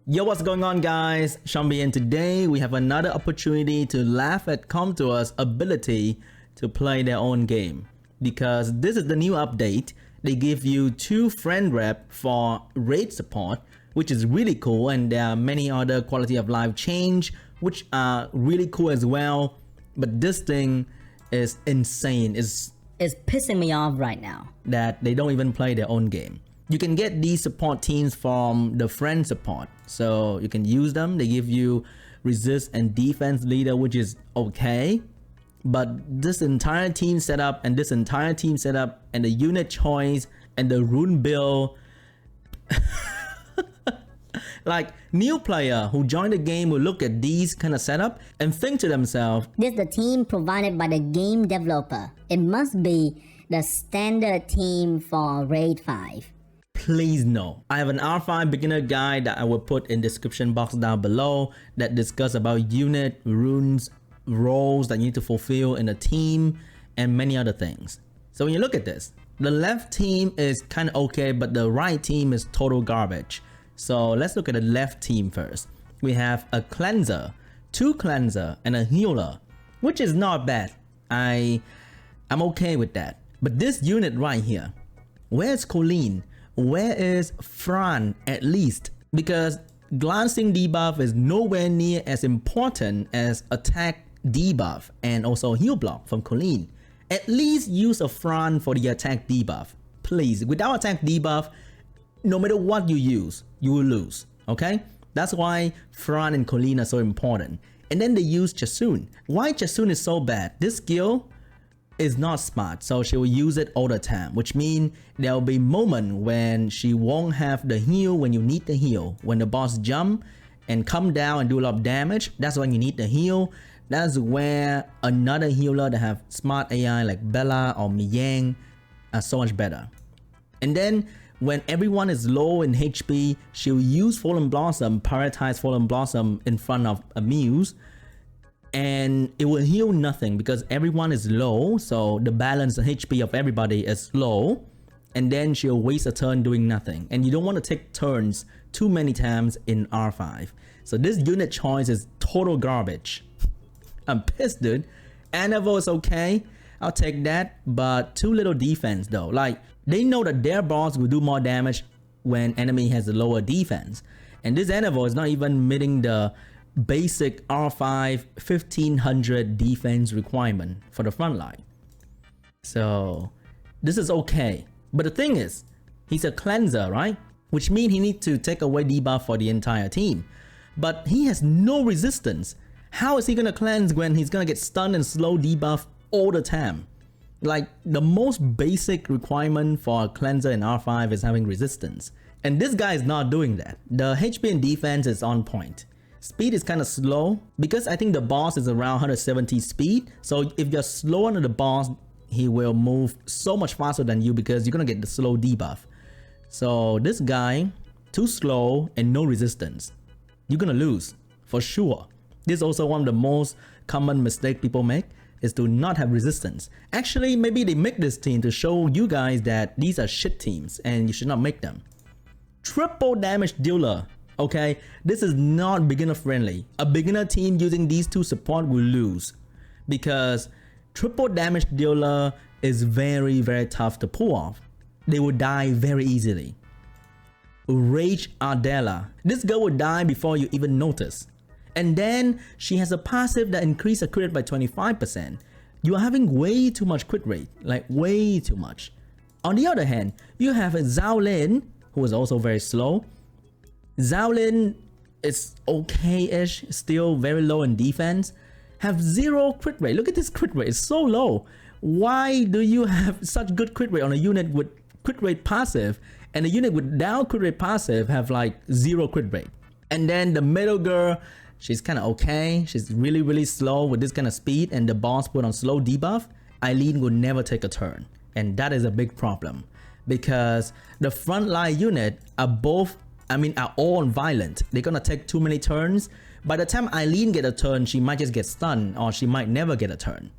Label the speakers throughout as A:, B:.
A: Yo, what's going on guys? SeanB, and today we have another opportunity to laugh at Com2us ability to play their own game. Because this is the new update. They give you 2 friend rep for raid support, which is really cool, and there are many other quality of life change which are really cool as well. But this thing is insane. It's
B: pissing me off right now
A: that they don't even play their own game. You can get these support teams from the friend support, so you can use them. They give you resist and defense leader, which is okay, but this entire team setup and the unit choice and the rune build, like new player who join the game will look at these kind of setup and think to themselves,
B: this is the team provided by the game developer. It must be the standard team for Raid 5.
A: Please no. I have an R5 beginner guide that I will put in description box down below that discuss about unit, runes, roles that you need to fulfill in a team, and many other things. So when you look at this, the left team is kind of okay, but the right team is total garbage. So let's look at the left team first. We have a cleanser, 2 cleanser, and a healer, which is not bad. I'm okay with that. But this unit right here, where's Colleen? Where is Fran at least? Because glancing debuff is nowhere near as important as attack debuff and also heal block from Colleen. At least use a Fran for the attack debuff. Please, without attack debuff, no matter what you use, you will lose, okay? That's why Fran and Colleen are so important. And then they use Chasun. Why Chasun is so bad? This skill is not smart, so she will use it all the time, which means there will be moment when she won't have the heal when you need the heal. When the boss jump and come down and do a lot of damage, that's when you need the heal. That's where another healer that have smart AI like Bella or Miyang are so much better. And then when everyone is low in HP, she'll use Fallen Blossom, prioritize Fallen Blossom in front of Amuse, and it will heal nothing because everyone is low, so the balance of HP of everybody is low, and then she'll waste a turn doing nothing, and you don't want to take turns too many times in R5. So this unit choice is total garbage. I'm pissed, dude. Anival is okay, I'll take that, but too little defense though. Like, they know that their boss will do more damage when enemy has a lower defense, and this Anival is not even meeting the basic R5 1500 defense requirement for the front line. So this is okay, but the thing is, he's a cleanser, right? Which means he needs to take away debuff for the entire team, but he has no resistance. How is he gonna cleanse when he's gonna get stunned and slow debuff all the time? Like, the most basic requirement for a cleanser in R5 is having resistance, and this guy is not doing that. The HP and defense is on point. Speed is kind of slow because I think the boss is around 170 speed. So if you're slow under the boss, he will move so much faster than you because you're gonna get the slow debuff. So this guy, too slow and no resistance, you're gonna lose for sure. This is also one of the most common mistake people make, is to not have resistance. Actually, maybe they make this team to show you guys that these are shit teams and you should not make them. Triple damage dealer. Okay, this is not beginner friendly. A beginner team using these 2 support will lose because triple damage dealer is very tough to pull off. They will die very easily. Rage Ardella. This girl will die before you even notice. And then she has a passive that increases her crit rate by 25%. You are having way too much crit rate, like way too much. On the other hand, you have Zhao Lin, who is also very slow. Zhao Lin is okay-ish, still very low in defense, have 0 crit rate. Look at this crit rate, it's so low. Why do you have such good crit rate on a unit with crit rate passive, and a unit without crit rate passive have like 0 crit rate? And then the middle girl, she's kind of okay, she's really slow with this kind of speed, and the boss put on slow debuff. Eileen will never take a turn, and that is a big problem because the frontline unit are all on violent. They're gonna take too many turns. By the time Eileen get a turn, she might just get stunned, or she might never get a turn.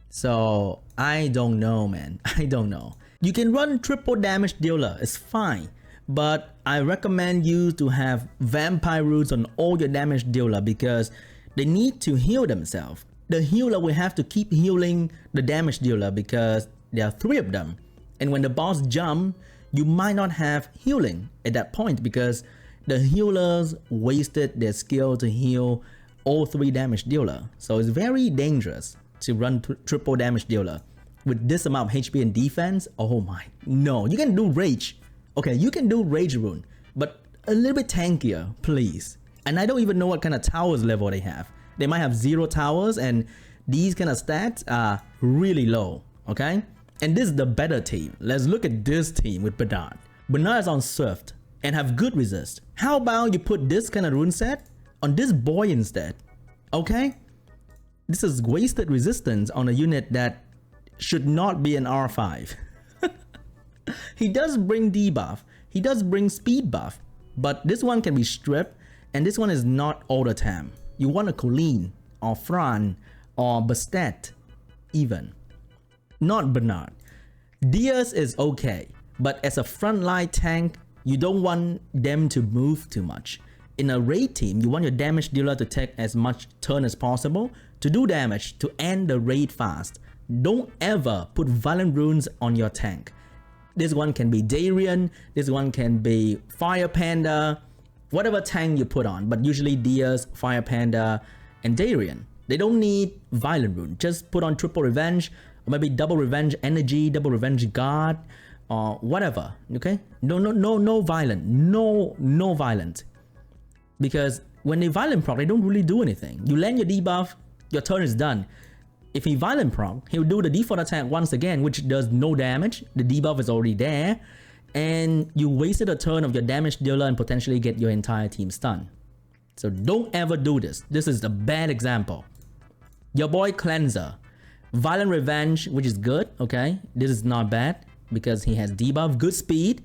A: So I don't know, man. I don't know. You can run triple damage dealer, it's fine, but I recommend you to have vampire roots on all your damage dealer because they need to heal themselves. The healer will have to keep healing the damage dealer because there are 3 of them. And when the boss jump, you might not have healing at that point because the healers wasted their skill to heal all 3 damage dealer. So it's very dangerous to run triple damage dealer with this amount of HP and defense. Oh my, no, you can do rage. Okay, you can do rage rune, but a little bit tankier, please. And I don't even know what kind of towers level they have. They might have 0 towers and these kind of stats are really low, okay? And this is the better team. Let's look at this team with Bernard. Bernard is on Swift and have good resist. How about you put this kind of rune set on this boy instead, okay? This is wasted resistance on a unit that should not be an R5. He does bring debuff, he does bring speed buff, but this one can be stripped and this one is not all the time. You want a Colleen or Fran or Bastet even. Not Bernard. Diaz is okay, but as a frontline tank, you don't want them to move too much. In a raid team, you want your damage dealer to take as much turn as possible to do damage to end the raid fast. Don't ever put violent runes on your tank. This one can be Darian, this one can be Fire Panda, whatever tank you put on, but usually Diaz, Fire Panda, and Darian. They don't need violent rune. Just put on triple revenge, or maybe double revenge energy, double revenge guard, or whatever. Okay? No violent. No violent. Because when they violent proc, they don't really do anything. You land your debuff, your turn is done. If he violent proc, he'll do the default attack once again, which does no damage. The debuff is already there. And you wasted a turn of your damage dealer and potentially get your entire team stunned. So don't ever do this. This is a bad example. Your boy Cleanser. Violent Revenge, which is good, okay? This is not bad because he has debuff, good speed,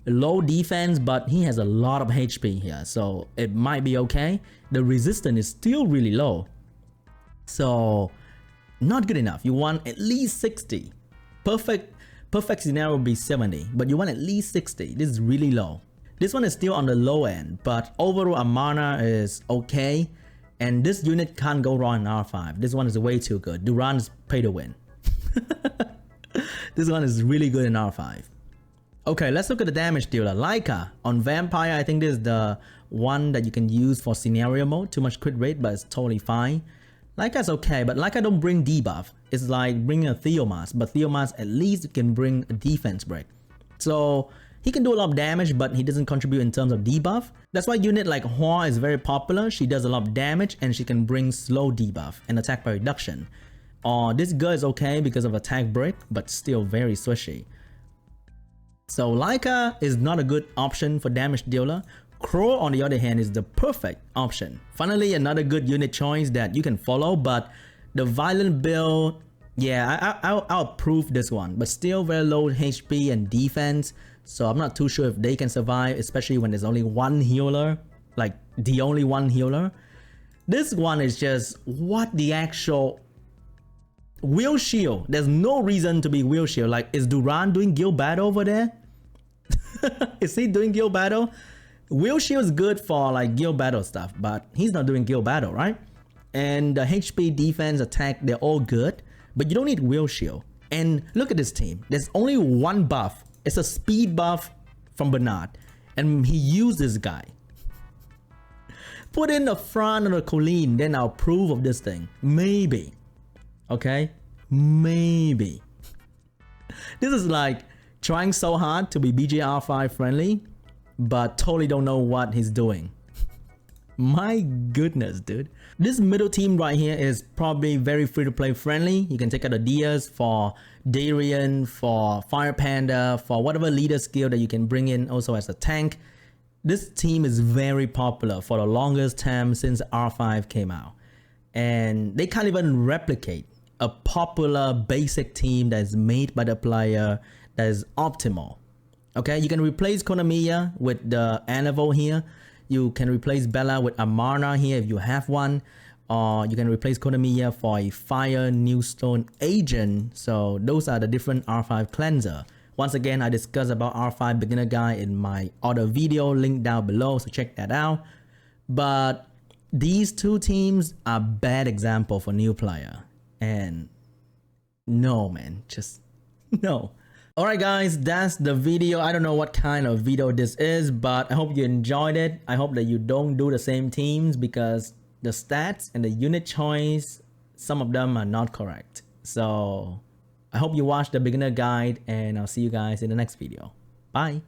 A: low defense, but he has a lot of HP here. So it might be okay. The resistance is still really low. So not good enough. You want at least 60. Perfect scenario would be 70, but you want at least 60. This is really low. This one is still on the low end, but overall Amana is okay. And this unit can't go wrong in R5. This one is way too good. Duran is pay to win. This one is really good in R5. Okay, let's look at the damage dealer. Leica on Vampire, I think this is the one that you can use for scenario mode. Too much crit rate, but it's totally fine. Leica's okay, but Leica don't bring debuff. It's like bringing a Theomas, but Theomas at least can bring a defense break. So he can do a lot of damage, but he doesn't contribute in terms of debuff. That's why unit like Hua is very popular. She does a lot of damage and she can bring slow debuff and attack by reduction. This girl is okay because of attack break, but still very swishy. So Leica is not a good option for damage dealer. Crow on the other hand is the perfect option. Finally, another good unit choice that you can follow, but the violent build, yeah, I'll approve this one, but still very low HP and defense. So I'm not too sure if they can survive, especially when there's only one healer, like the only one healer. This one is just what the actual Will Shield. There's no reason to be Will Shield. Like, is Duran doing guild battle over there? Is he doing guild battle? Will Shield is good for like guild battle stuff, but he's not doing guild battle, right? And the HP, defense, attack, they're all good, but you don't need Will Shield. And look at this team. There's only one buff. It's a speed buff from Bernard, and he used this guy. Put in a Fran or a Colleen, then I'll approve of this thing. Maybe. Okay? Maybe. This is like trying so hard to be BJR5 friendly, but totally don't know what he's doing. My goodness, dude. This middle team right here is probably very free to play friendly. You can take out the Diaz for Darian, for Fire Panda, for whatever leader skill that you can bring in also as a tank. This team is very popular for the longest time since R5 came out. And they can't even replicate a popular basic team that is made by the player that is optimal. Okay, you can replace Com2us with the Anival here. You can replace Bella with Amarna here if you have one. Or you can replace Com2us for a Fire New Stone Agent. So those are the different R5 cleanser Once again, I discussed about R5 beginner guide in my other video, link down below, so check that out. But these two teams are bad example for new player, and no man, just no. Alright guys, that's the video. I don't know what kind of video this is, but I hope you enjoyed it. I hope that you don't do the same teams, because the stats and the unit choice, some of them are not correct. So I hope you watch the beginner guide, and I'll see you guys in the next video. Bye.